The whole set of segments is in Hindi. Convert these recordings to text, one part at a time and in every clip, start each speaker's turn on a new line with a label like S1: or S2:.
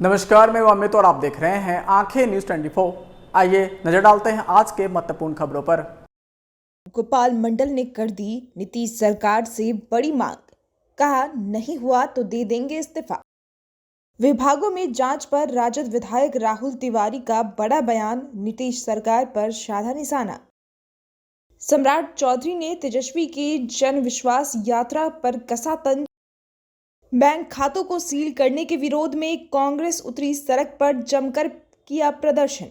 S1: नमस्कार, मैं अमित और आप देख रहे हैं आंखें न्यूज 24। आइए नजर डालते हैं आज के महत्वपूर्ण खबरों पर।
S2: गोपाल मंडल ने कर दी नीतीश सरकार से बड़ी मांग, कहा नहीं हुआ तो दे देंगे इस्तीफा। विभागों में जांच पर राजद विधायक राहुल तिवारी का बड़ा बयान, नीतीश सरकार पर साधा निशाना। सम्राट चौधरी ने तेजस्वी की जन विश्वास यात्रा पर कसा तंज। बैंक खातों को सील करने के विरोध में कांग्रेस उतरी सड़क पर, जमकर किया प्रदर्शन।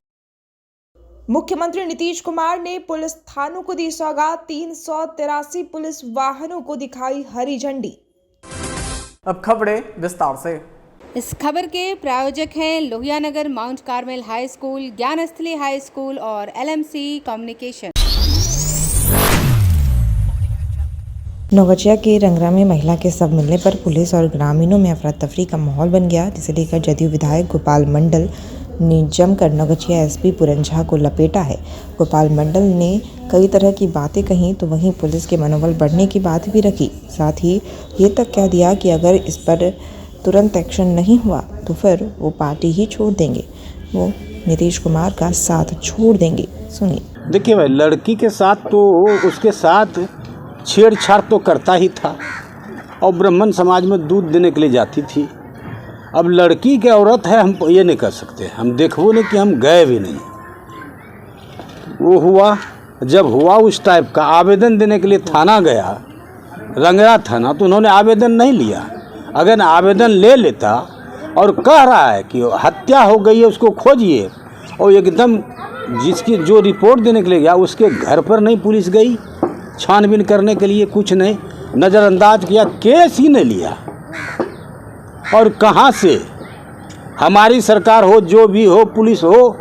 S2: मुख्यमंत्री नीतीश कुमार ने पुलिस थानों को दी सौगात, 383 पुलिस वाहनों को दिखाई हरी झंडी।
S1: अब खबरें विस्तार से।
S3: इस खबर के प्रायोजक हैं Lohianagar mount Carmel high school, Gyansthali high school और LMC कम्युनिकेशन।
S4: नौगछिया के रंगरा में महिला के शव मिलने पर पुलिस और ग्रामीणों में अफरा तफरी का माहौल बन गया, जिसे लेकर जदयू विधायक गोपाल मंडल ने जमकर नौगछिया SP पूरन झा को लपेटा है। गोपाल मंडल ने कई तरह की बातें कहीं तो वहीं पुलिस के मनोबल बढ़ने की बात भी रखी। साथ ही ये तक कह दिया कि अगर इस पर तुरंत एक्शन नहीं हुआ तो फिर वो पार्टी ही छोड़ देंगे, वो नीतीश कुमार का साथ छोड़ देंगे। सुनिए।
S5: देखिए भाई, लड़की के साथ तो उसके साथ छेड़छाड़ तो करता ही था और ब्राह्मण समाज में दूध देने के लिए जाती थी। अब लड़की की औरत है, हम ये नहीं कर सकते, हम देखो नहीं कि हम गए भी नहीं। वो हुआ, जब हुआ उस टाइप का आवेदन देने के लिए थाना गया, रंगरा थाना, तो उन्होंने आवेदन नहीं लिया। अगर आवेदन ले लेता और कह रहा है कि हत्या हो गई है उसको खोजिए, और एकदम जिसकी जो रिपोर्ट देने के लिए गया उसके घर पर नहीं पुलिस गई छानबीन करने के लिए, कुछ नहीं, नज़रअंदाज किया, केस ही नहीं लिया। और कहाँ से हमारी सरकार हो, जो भी हो, पुलिस हो,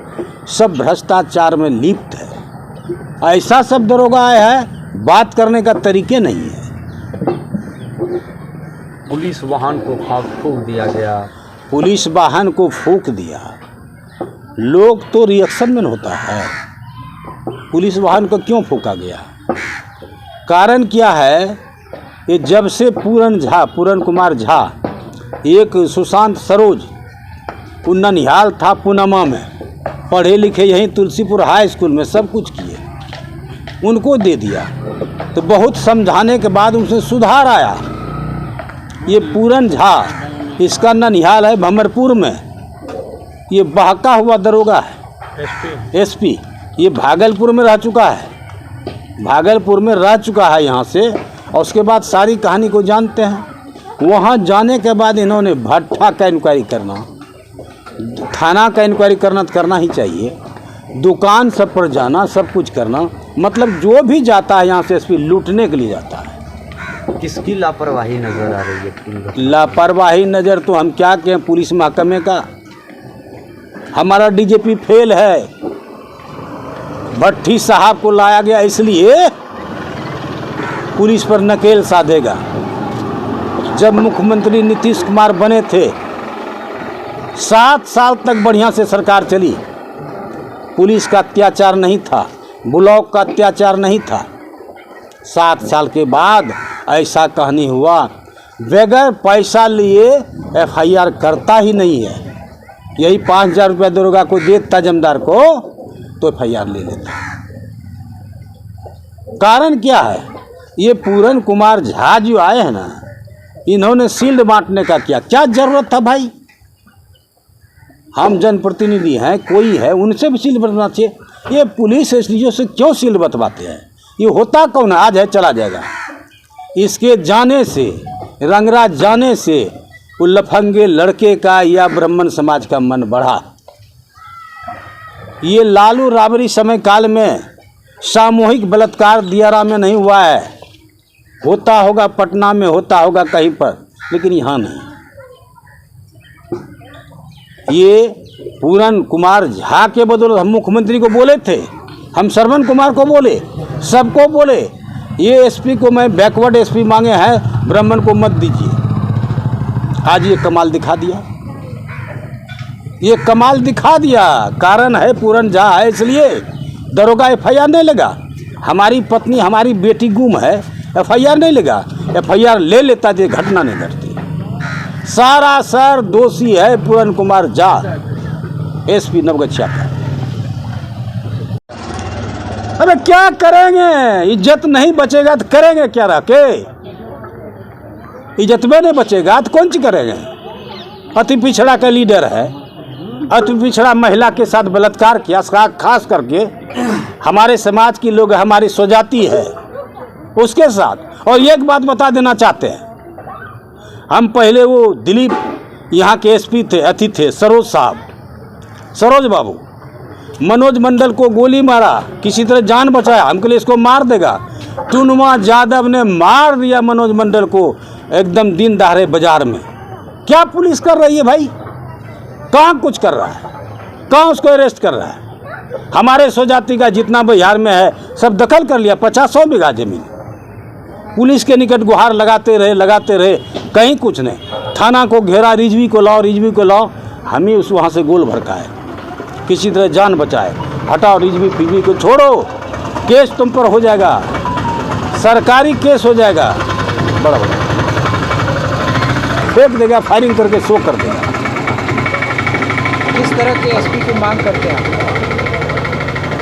S5: सब भ्रष्टाचार में लिप्त है। ऐसा सब दरोगा है, बात करने का तरीके नहीं है।
S6: पुलिस वाहन को फूंक दिया गया,
S5: पुलिस वाहन को फूंक दिया। लोग तो रिएक्शन में होता है, पुलिस वाहन को क्यों फूंका गया, कारण क्या है? ये जब से पूरन कुमार झा, एक सुशांत सरोज, ननिहाल था पूनमा में, पढ़े लिखे यहीं तुलसीपुर हाई स्कूल में सब कुछ किए, उनको दे दिया। तो बहुत समझाने के बाद उनसे सुधार आया। ये पूरन झा, इसका ननिहाल है भमरपुर में, ये बहका हुआ दरोगा है, SP। ये भागलपुर में रह चुका है, भागलपुर में रह चुका है यहाँ से, और उसके बाद सारी कहानी को जानते हैं। वहाँ जाने के बाद इन्होंने भट्ठा का इंक्वायरी करना, थाना का इंक्वायरी करना ही चाहिए, दुकान सब पर जाना, सब कुछ करना, मतलब जो भी जाता है यहाँ से SP लूटने के लिए जाता है।
S6: किसकी लापरवाही नजर आ रही है?
S5: लापरवाही नज़र तो हम क्या कहें, पुलिस महकमे का। हमारा DGP फेल है, भट्टी साहब को लाया गया इसलिए पुलिस पर नकेल साधेगा। जब मुख्यमंत्री नीतीश कुमार बने थे, 7 साल तक बढ़िया से सरकार चली, पुलिस का अत्याचार नहीं था, ब्लॉक का अत्याचार नहीं था। 7 साल के बाद ऐसा कहानी हुआ, बगैर पैसा लिए FIR करता ही नहीं है। यही 5000 रुपया दरोगा को देता जमींदार को तो FIR ले लेता। कारण क्या है? ये पूरन कुमार झा जो आए हैं ना, इन्होंने शील्ड बांटने का क्या जरूरत था भाई? हम जनप्रतिनिधि हैं, कोई है, उनसे भी शील्ड बंटना चाहिए। ये पुलिस SDO से क्यों शील्ड बंटवाते हैं? ये होता कौन है? आज है चला जाएगा। इसके जाने से, रंगरा जाने से, वो लफंगे लड़के का या ब्राह्मण समाज का मन बढ़ा। ये लालू राबड़ी समय काल में सामूहिक बलात्कार दियारा में नहीं हुआ है, होता होगा पटना में, होता होगा कहीं पर, लेकिन यहाँ नहीं। ये पूरन कुमार झा के बदौलत हम मुख्यमंत्री को बोले थे, हम श्रवण कुमार को बोले, सबको बोले, ये SP को मैं बैकवर्ड SP मांगे हैं, ब्राह्मण को मत दीजिए। आज ये कमाल दिखा दिया, ये कमाल दिखा दिया। कारण है पूरन झा है, इसलिए दरोगा FIR नहीं लगा। हमारी पत्नी, हमारी बेटी गुम है, FIR नहीं लगा। FIR ले लेता, ये घटना नहीं घटती। सारा सर दोषी है पूरन कुमार झा, एसपी नवगछिया का। अरे क्या करेंगे, इज्जत नहीं बचेगा तो करेंगे क्या रह के? इज्जत में नहीं बचेगा तो कौन सी करेंगे? अति पिछड़ा का लीडर है, अति पिछड़ा महिला के साथ बलात्कार किया, खास करके हमारे समाज की लोग, हमारी स्वजाति है उसके साथ। और एक बात बता देना चाहते हैं, हम पहले वो दिलीप यहाँ के एसपी थे, अति थे सरोज साहब, सरोज बाबू, मनोज मंडल को गोली मारा, किसी तरह जान बचाया, हमके लिए इसको मार देगा। टुनमा यादव ने मार दिया मनोज मंडल को एकदम दिन दहाड़े बाजार में। क्या पुलिस कर रही है भाई? कहाँ कुछ कर रहा है? कहाँ उसको अरेस्ट कर रहा है? हमारे स्वजाति का जितना बिहार में है सब दखल कर लिया, 50-100 बीघा जमीन। पुलिस के निकट गुहार लगाते रहे, कहीं कुछ नहीं। थाना को घेरा, रिजवी को लाओ, हम ही उस वहाँ से गोल भड़काए, किसी तरह जान बचाए। हटाओ रिजवी फिजवी को छोड़ो, केस तुम पर हो जाएगा, सरकारी केस हो जाएगा, बड़ा फेंक देगा, फायरिंग करके शो कर देगा।
S7: किस तरह के एसपी की मांग करते हैं?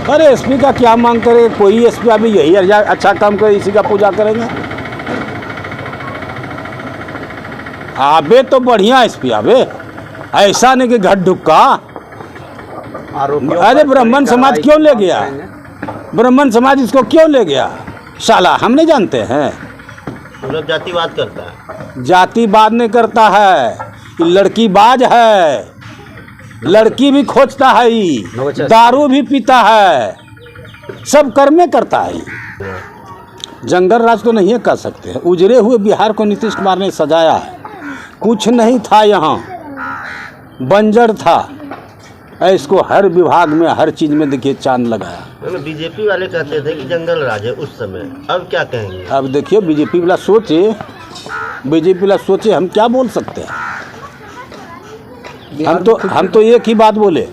S5: अरे एसपी का क्या मांग करे? कोई एसपी अभी यही अच्छा काम करे, इसी का पूजा करेंगे। आबे तो बढ़िया एसपी आबे, ऐसा नहीं कि घट ढुक्का। अरे ब्राह्मण समाज क्यों ले गया? ब्राह्मण समाज इसको क्यों ले गया? साला हम नहीं जानते हैं।
S8: जातिवाद करता है।
S5: जातिवाद नहीं करता है, लड़कीबाज है, लड़की भी खोजता है, दारू भी पीता है, सब कर्मे करता है। जंगल राज तो नहीं कर सकते। उजड़े हुए बिहार को नीतीश कुमार ने सजाया है। कुछ नहीं था, यहाँ बंजर था। इसको हर विभाग में, हर चीज में देखिए चांद लगाया।
S8: बीजेपी वाले कहते थे कि जंगल राज है उस समय, अब क्या कहेंगे?
S5: अब देखिए बीजेपी वाला सोचे, हम क्या बोल सकते हैं? हम तो एक ही बात बोले,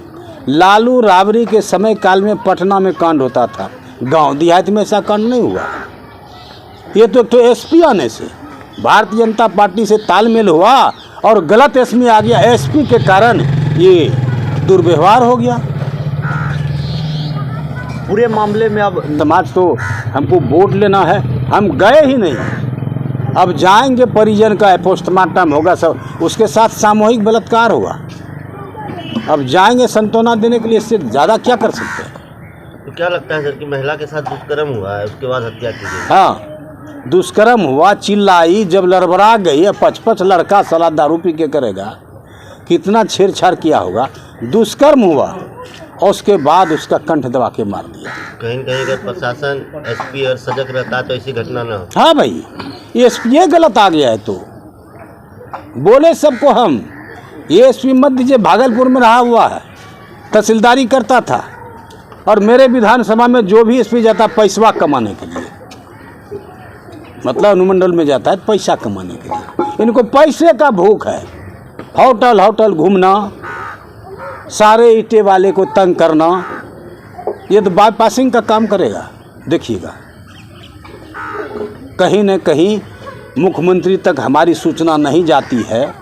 S5: लालू राबड़ी के समय काल में पटना में कांड होता था, गांव देहात में ऐसा कांड नहीं हुआ। ये तो एसपी आने से, भारतीय जनता पार्टी से तालमेल हुआ और गलत एसपी आ गया। एसपी के कारण ये दुर्व्यवहार हो गया।
S6: पूरे मामले में अब
S5: समाज तो हमको वोट लेना है, हम गए ही नहीं। अब जाएंगे, परिजन का पोस्टमार्टम होगा, सब उसके साथ सामूहिक बलात्कार होगा। अब जाएंगे सांत्वना देने के लिए, इससे ज़्यादा क्या कर सकते हैं?
S8: तो क्या लगता है सर कि महिला के साथ दुष्कर्म हुआ है, उसके बाद हत्या की गई?
S5: हाँ, दुष्कर्म हुआ, चिल्लाई, जब लड़बड़ा गई, 55 लड़का साला दारू पी के करेगा, कितना छेड़छाड़ किया होगा। दुष्कर्म हुआ और उसके बाद उसका कंठ दबा के मार दिया।
S8: कहीं अगर प्रशासन एसपी और सजग रहता तो ऐसी घटना न हो।
S5: हाँ भाई, ये गलत आ गया है। तो बोले सबको हम, ये एसपी मत दीजिए, भागलपुर में रहा हुआ है, तहसीलदारी करता था, और मेरे विधानसभा में जो भी एसपी जाता पैसा कमाने के लिए, मतलब अनुमंडल में जाता है पैसा कमाने के लिए। इनको पैसे का भूख है, होटल घूमना, सारे ईटे वाले को तंग करना, ये तो बाईपासिंग का काम करेगा। देखिएगा, कहीं न कहीं मुख्यमंत्री तक हमारी सूचना नहीं जाती है,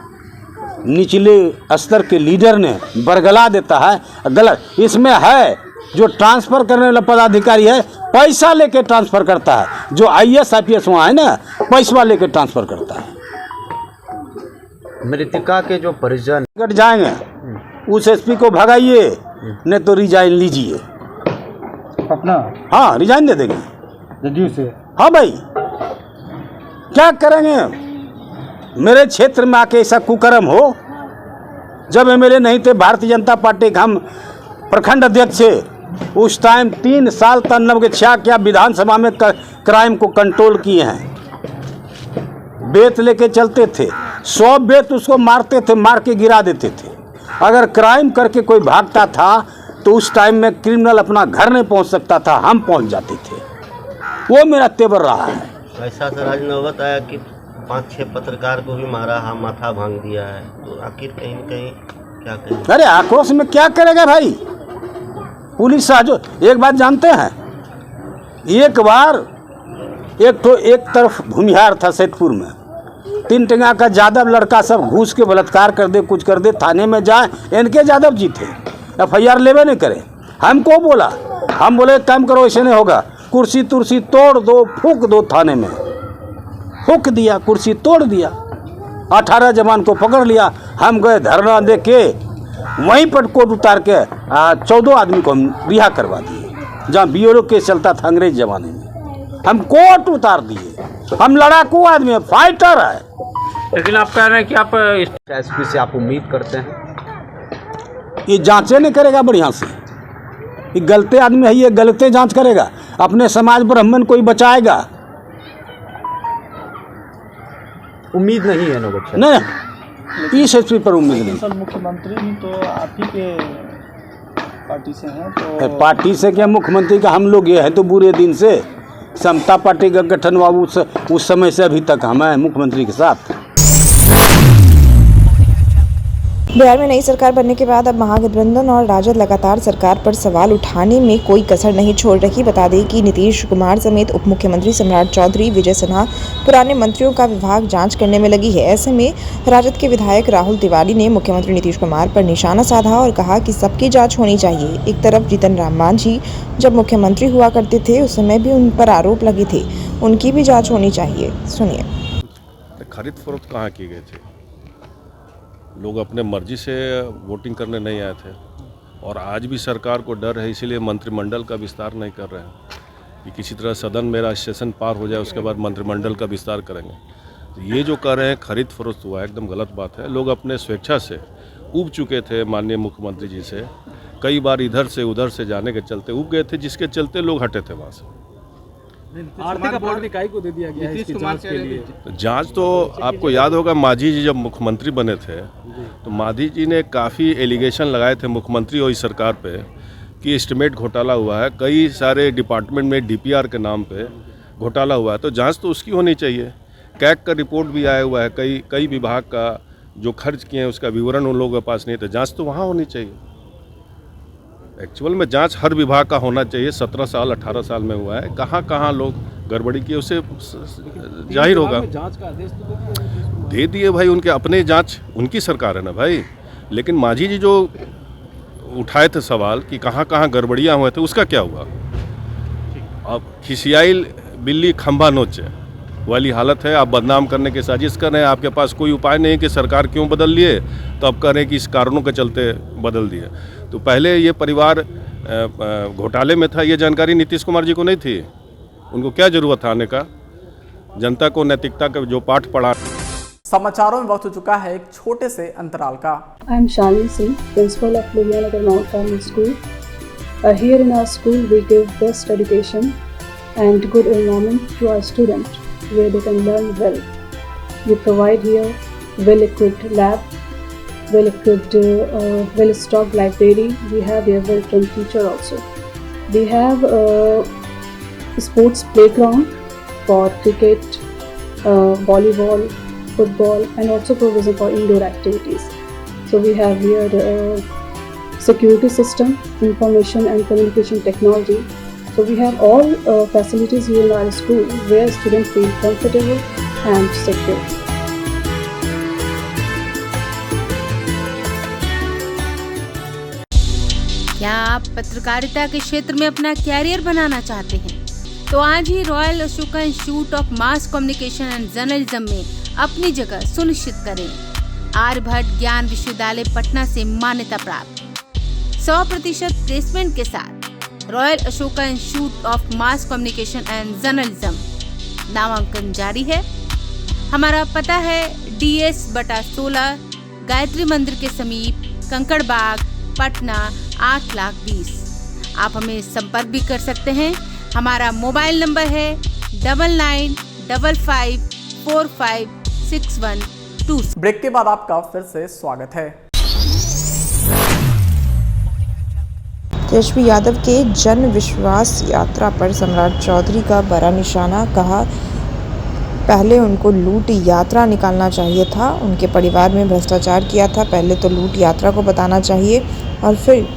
S5: निचले स्तर के लीडर ने बरगला देता है। गलत इसमें है, जो ट्रांसफ़र करने वाला पदाधिकारी है पैसा लेके ट्रांसफ़र करता है, जो IAS IPS वहाँ है ना, पैसा लेके ट्रांसफ़र करता है।
S6: मृतका के जो परिजन
S5: कट जाएंगे, उस एसपी को भगाइए, नहीं तो रिजाइन लीजिए
S7: अपना।
S5: हाँ, रिजाइन दे देंगे
S7: जदयू से।
S5: हाँ भाई, क्या करेंगे? मेरे क्षेत्र में आके ऐसा कुकर्म हो। जब MLA नहीं थे भारतीय जनता पार्टी के, हम प्रखंड अध्यक्ष थे, उस टाइम 3 साल तक नवगछिया क्या विधानसभा में क्राइम को कंट्रोल किए हैं। बेत लेके चलते थे, 100 बेत उसको मारते थे, मार के गिरा देते थे। अगर क्राइम करके कोई भागता था तो उस टाइम में क्रिमिनल अपना घर नहीं पहुंच सकता था, हम पहुंच जाते थे। वो मेरा तेवर रहा है।
S8: ऐसा सर आज नौबत आया कि 5-6 पत्रकार को भी मारा, हाँ माथा भांग दिया है, तो आखिर कहीं न कहीं क्या करें?
S5: अरे आक्रोश में क्या करेगा भाई? पुलिस साजो, एक बात जानते हैं, एक बार एक तरफ भूमिहार था सैदपुर में, 3 टंगा का यादव लड़का सब घूस के बलात्कार कर दे, कुछ कर दे, थाने में जाए, इनके यादव जी थे, FIR लेवे नहीं करे। हमको बोला, हम बोले काम करो, ऐसे नहीं होगा, कुर्सी तुर्सी तोड़ दो, फूंक दो थाने में। फूंक दिया, कुर्सी तोड़ दिया, 18 जवान को पकड़ लिया। हम गए धरना दे के, वहीं पर कोर्ट उतार के 14 आदमी को हम रिहा करवा दिए, जहाँ BLO केस चलता था अंग्रेज जमाने में, हम कोर्ट उतार दिए। हम लड़ाकू आदमी है, फाइटर है।
S7: लेकिन आप कह रहे हैं कि आप
S6: एसपी से आप उम्मीद करते हैं?
S5: ये जांचे नहीं करेगा बढ़िया से, ये गलते आदमी है, ये गलते जांच करेगा, अपने समाज ब्राह्मण कोई बचाएगा
S6: उम्मीद नहीं है नौगछिया?
S5: नहीं, इस एसपी पर उम्मीद नहीं।
S9: सर मुख्यमंत्री भी तो आप ही के पार्टी से हैं, तो
S5: पार्टी से क्या, मुख्यमंत्री का हम लोग ये है तो बुरे दिन से, समता पार्टी का गठन हुआ उस समय से अभी तक हम हैं मुख्यमंत्री के साथ।
S4: बिहार में नई सरकार बनने के बाद अब महागठबंधन और राजद लगातार सरकार पर सवाल उठाने में कोई कसर नहीं छोड़ रही। बता दें कि नीतीश कुमार समेत उप मुख्यमंत्री सम्राट चौधरी, विजय सिन्हा पुराने मंत्रियों का विभाग जांच करने में लगी है। ऐसे में राजद के विधायक राहुल तिवारी ने मुख्यमंत्री नीतीश कुमार पर निशाना साधा और कहा कि सबकी जाँच होनी चाहिए। एक तरफ जीतन राम मांझी जब मुख्यमंत्री हुआ करते थे उस समय भी उन पर आरोप लगे थे, उनकी भी जाँच होनी चाहिए। सुनिए।
S10: खरीद फरोख्त कहाँ की गई थी? लोग अपने मर्जी से वोटिंग करने नहीं आए थे, और आज भी सरकार को डर है, इसीलिए मंत्रिमंडल का विस्तार नहीं कर रहे हैं कि किसी तरह सदन मेरा सेशन पार हो जाए, उसके बाद मंत्रिमंडल का विस्तार करेंगे। तो ये जो कर रहे हैं खरीद फरोख्त हुआ, एकदम गलत बात है। लोग अपने स्वेच्छा से ऊब चुके थे माननीय मुख्यमंत्री जी से, कई बार इधर से उधर से जाने के चलते ऊब गए थे, जिसके चलते लोग हटे थे वहाँ से।
S9: आर्थिक अपराध इकाई को दे दिया गया है इसकी जांच के लिए।
S10: जांच तो आपको याद होगा, मांझी जी जब मुख्यमंत्री बने थे तो मांझी जी ने काफ़ी एलिगेशन लगाए थे मुख्यमंत्री और इस सरकार पे कि एस्टीमेट घोटाला हुआ है, कई सारे डिपार्टमेंट में DPR के नाम पे घोटाला हुआ है, तो जांच तो उसकी होनी चाहिए। कैग का रिपोर्ट भी आया हुआ है, कई विभाग का जो खर्च किए हैं उसका विवरण उन लोगों के पास नहीं, तो जाँच तो वहाँ होनी चाहिए। एक्चुअल में जांच हर विभाग का होना चाहिए। 17 साल 18 साल में हुआ है, कहाँ कहाँ लोग गड़बड़ी किए उसे जाहिर होगा।
S9: जांच का आदेश
S10: दे दिए भाई, उनके अपने जांच, उनकी सरकार है ना भाई। लेकिन मांझी जी जो उठाए थे सवाल कि कहाँ कहाँ गड़बड़ियाँ हुए थे, उसका क्या हुआ? अब खिसियाई बिल्ली खंभा नोचे वाली हालत है। आप बदनाम करने की साजिश कर रहे हैं, आपके पास कोई उपाय नहीं कि सरकार क्यों बदल लिए, तो अब कह रहे हैं कि इस कारणों के चलते बदल दिए। तो पहले ये परिवार घोटाले में था, ये जानकारी नीतीश कुमार जी को नहीं थी। उनको क्या जरूरत था आने का? जनता को नैतिकता का जो पाठ पढ़ा।
S1: समाचारों में वक्त हो चुका है एक छोटे से अंतराल का।
S11: I am Shalini Singh, principal of Lohianagar Mount Carmel School. Here in our school, we give best education and good environment to our students, where they can learn well. We provide here well-equipped lab, well-equipped, well-stocked library. We have here well-trained teacher also. We have sports playground for cricket, volleyball, football, and also provision for indoor activities. So we have here security system, information and communication technology. So we have all facilities here in our school where students feel comfortable and secure.
S3: क्या आप पत्रकारिता के क्षेत्र में अपना कैरियर बनाना चाहते हैं? तो आज ही Royal Ashoka Institute of Mass Communication and Journalism में अपनी जगह सुनिश्चित करें। आर्यभट्ट ज्ञान विश्वविद्यालय पटना से मान्यता प्राप्त 100% प्लेसमेंट के साथ royal Ashoka Institute of Mass Communication and journalism नामांकन जारी है। हमारा पता है DS/16 गायत्री मंदिर के समीप कंकड़ बाग पटना 8,20,000। आप हमें संपर्क भी कर सकते हैं। हमारा मोबाइल नंबर है 9955456122।
S1: ब्रेक के बाद आपका फिर से स्वागत है।
S4: तेजस्वी यादव के जन विश्वास यात्रा पर सम्राट चौधरी का बड़ा निशाना। कहा पहले उनको लूट यात्रा निकालना चाहिए था, उनके परिवार में भ्रष्टाचार किया था, पहले तो लूट यात्रा को बताना चाहिए और फिर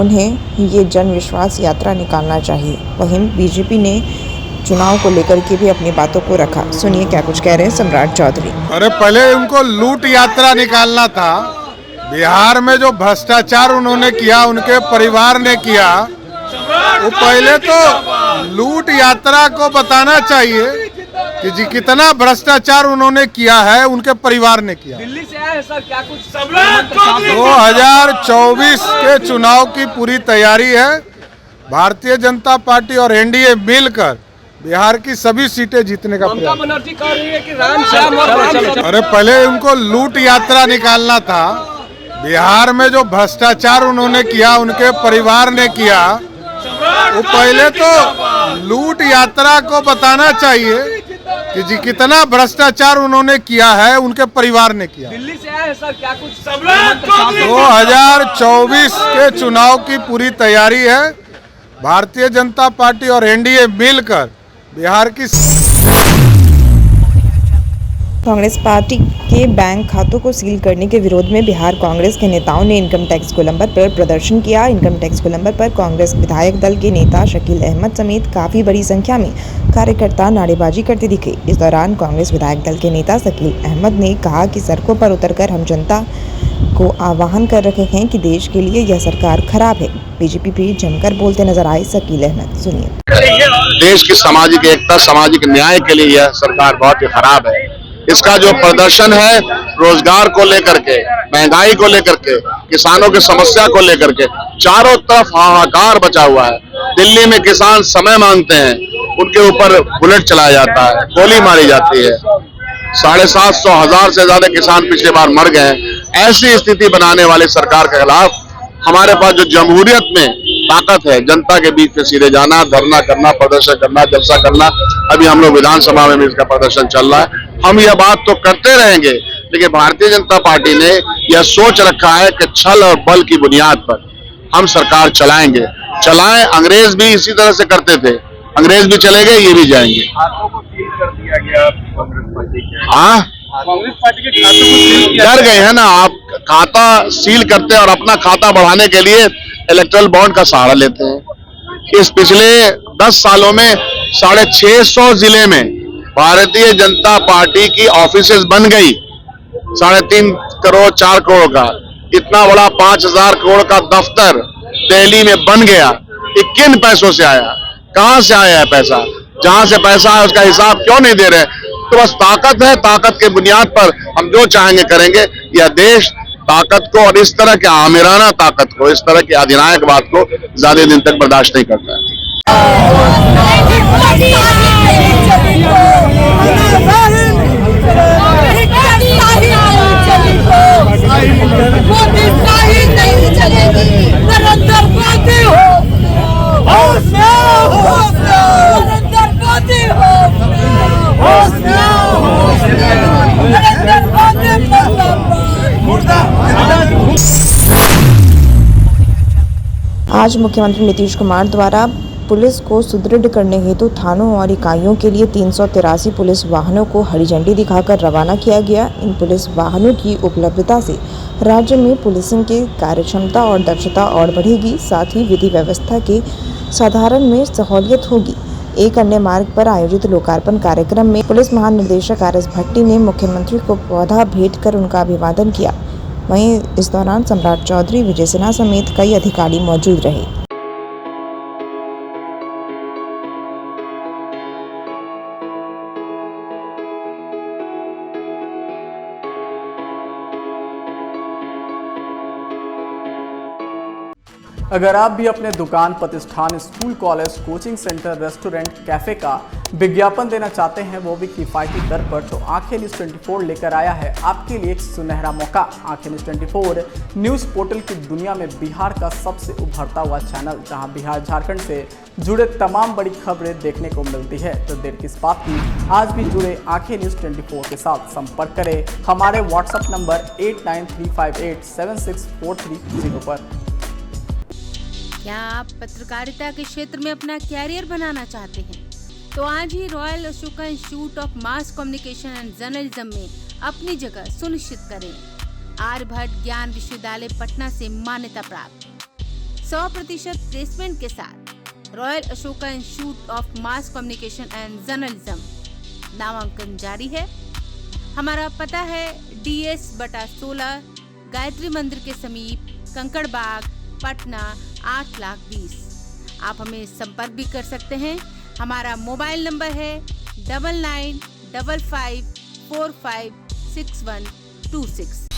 S4: उन्हें ये जन विश्वास यात्रा निकालना चाहिए। वहीं बीजेपी ने चुनाव को लेकर के भी अपनी बातों को रखा। सुनिए क्या कुछ कह रहे हैं सम्राट चौधरी।
S12: अरे पहले उनको लूट यात्रा निकालना था। बिहार में जो भ्रष्टाचार उन्होंने किया, उनके परिवार ने किया, वो पहले तो लूट यात्रा को बताना चाहिए कि जी कितना भ्रष्टाचार उन्होंने किया है, उनके परिवार ने किया।
S7: दिल्ली से आए हैं सर, क्या कुछ
S12: 2024 के चुनाव की पूरी तैयारी है। भारतीय जनता पार्टी और एनडीए मिलकर बिहार की सभी सीटें जीतने का प्रयास।
S7: बनर्जी कह रही है कि राम श्याम और राम।
S12: अरे पहले उनको लूट यात्रा निकालना था। बिहार में जो भ्रष्टाचार उन्होंने किया, उनके परिवार ने किया, वो पहले तो लूट यात्रा को बताना चाहिए कि जी कितना भ्रष्टाचार उन्होंने किया है, उनके परिवार ने किया।
S7: दिल्ली से आए हैं सर, क्या कुछ
S12: 2024 के चुनाव की पूरी तैयारी है। भारतीय जनता पार्टी और एनडीए मिलकर बिहार की
S4: कांग्रेस पार्टी के बैंक खातों को सील करने के विरोध में बिहार कांग्रेस के नेताओं ने इनकम टैक्स गोलंबर पर प्रदर्शन किया। इनकम टैक्स गोलंबर पर कांग्रेस विधायक दल के नेता शकील अहमद समेत काफ़ी बड़ी संख्या में कार्यकर्ता नारेबाजी करते दिखे। इस दौरान कांग्रेस विधायक दल के नेता शकील अहमद ने कहा कि सड़कों पर उतरकर हम जनता को आह्वान कर रहे हैं कि देश के लिए यह सरकार खराब है। बीजेपी भी जमकर बोलते नजर आए शकील अहमद। सुनिए।
S13: देश की सामाजिक एकता, सामाजिक न्याय के लिए यह सरकार बहुत ही खराब है। इसका जो प्रदर्शन है रोजगार को लेकर के, महंगाई को लेकर के, किसानों की समस्या को लेकर के, चारों तरफ हाहाकार बचा हुआ है। दिल्ली में किसान समय मांगते हैं, उनके ऊपर बुलेट चलाया जाता है, गोली मारी जाती है। 750,000 से ज्यादा किसान पिछले बार मर गए। ऐसी स्थिति बनाने वाली सरकार के खिलाफ हमारे पास जो जमहूरियत में ताकत है, जनता के बीच में सीधे जाना, धरना करना, प्रदर्शन करना, जलसा करना। अभी हम लोग विधानसभा में भी इसका प्रदर्शन चल रहा है। हम यह बात तो करते रहेंगे, लेकिन भारतीय जनता पार्टी ने यह सोच रखा है कि छल और बल की बुनियाद पर हम सरकार चलाएंगे। चलाएं, अंग्रेज भी इसी तरह से करते थे। अंग्रेज भी चले गए, ये भी जाएंगे।
S10: खातों को सील कर दिया गया कांग्रेस पार्टी के।
S13: हाँ,
S10: कांग्रेस पार्टी के खातों को सील किया
S13: डर गए हैं ना। आप खाता सील करते हैं और अपना खाता बढ़ाने के लिए इलेक्ट्रल बॉन्ड का सहारा लेते हैं। इस पिछले 10 सालों में 650 जिले में भारतीय जनता पार्टी की ऑफिसेज बन गई। 3.5 करोड़ 4 करोड़ का इतना बड़ा 5000 करोड़ का दफ्तर दिल्ली में बन गया। ये किन पैसों से आया? कहां से आया है पैसा? जहां से पैसा है उसका हिसाब क्यों नहीं दे रहे? तो बस ताकत है, ताकत के बुनियाद पर हम जो चाहेंगे करेंगे। यह देश ताकत को और इस तरह के आमिराना ताकत को, इस तरह की अधिनायकवाद को ज्यादा दिन तक बर्दाश्त नहीं करता है।
S4: आज मुख्यमंत्री नीतीश कुमार द्वारा पुलिस को सुदृढ़ करने हेतु थानों और इकाइयों के लिए 383 पुलिस वाहनों को हरी झंडी दिखाकर रवाना किया गया। इन पुलिस वाहनों की उपलब्धता से राज्य में पुलिसिंग की कार्यक्षमता और दक्षता और बढ़ेगी, साथ ही विधि व्यवस्था के साधारण में सहूलियत होगी। एक अन्य मार्ग पर आयोजित लोकार्पण कार्यक्रम में पुलिस महानिदेशक RS भट्टी ने मुख्यमंत्री को पौधा भेंट कर उनका अभिवादन किया। वहीं इस दौरान सम्राट चौधरी, विजय सिन्हा समेत कई अधिकारी मौजूद रहे।
S1: अगर आप भी अपने दुकान, प्रतिष्ठान, school, college, coaching centre, restaurant, cafe का विज्ञापन देना चाहते हैं, वो भी किफ़ायती दर पर, तो आंखें न्यूज़ 24 लेकर आया है आपके लिए एक सुनहरा मौका। आंखें न्यूज़ 24 न्यूज़ पोर्टल की दुनिया में बिहार का सबसे उभरता हुआ चैनल, जहां बिहार झारखंड से जुड़े तमाम बड़ी खबरें देखने को मिलती है। तो देर किस बात की, आज भी जुड़े आंखें न्यूज़ 24 के साथ। संपर्क करें हमारे व्हाट्सएप नंबर 8935876430 पर।
S3: क्या आप पत्रकारिता के क्षेत्र में अपना कैरियर बनाना चाहते हैं? तो आज ही Royal Ashoka Institute of Mass Communication and Journalism में अपनी जगह सुनिश्चित करें। आर्यभट्ट ज्ञान विश्वविद्यालय पटना से मान्यता प्राप्त 100% प्लेसमेंट के साथ royal Ashoka Institute of Mass Communication and journalism. नामांकन जारी है। हमारा पता है DS/16 गायत्री मंदिर के समीप, कंकड़ बाग, पटना 8,20,000। आप हमें संपर्क भी कर सकते हैं। हमारा मोबाइल नंबर है 9955456126।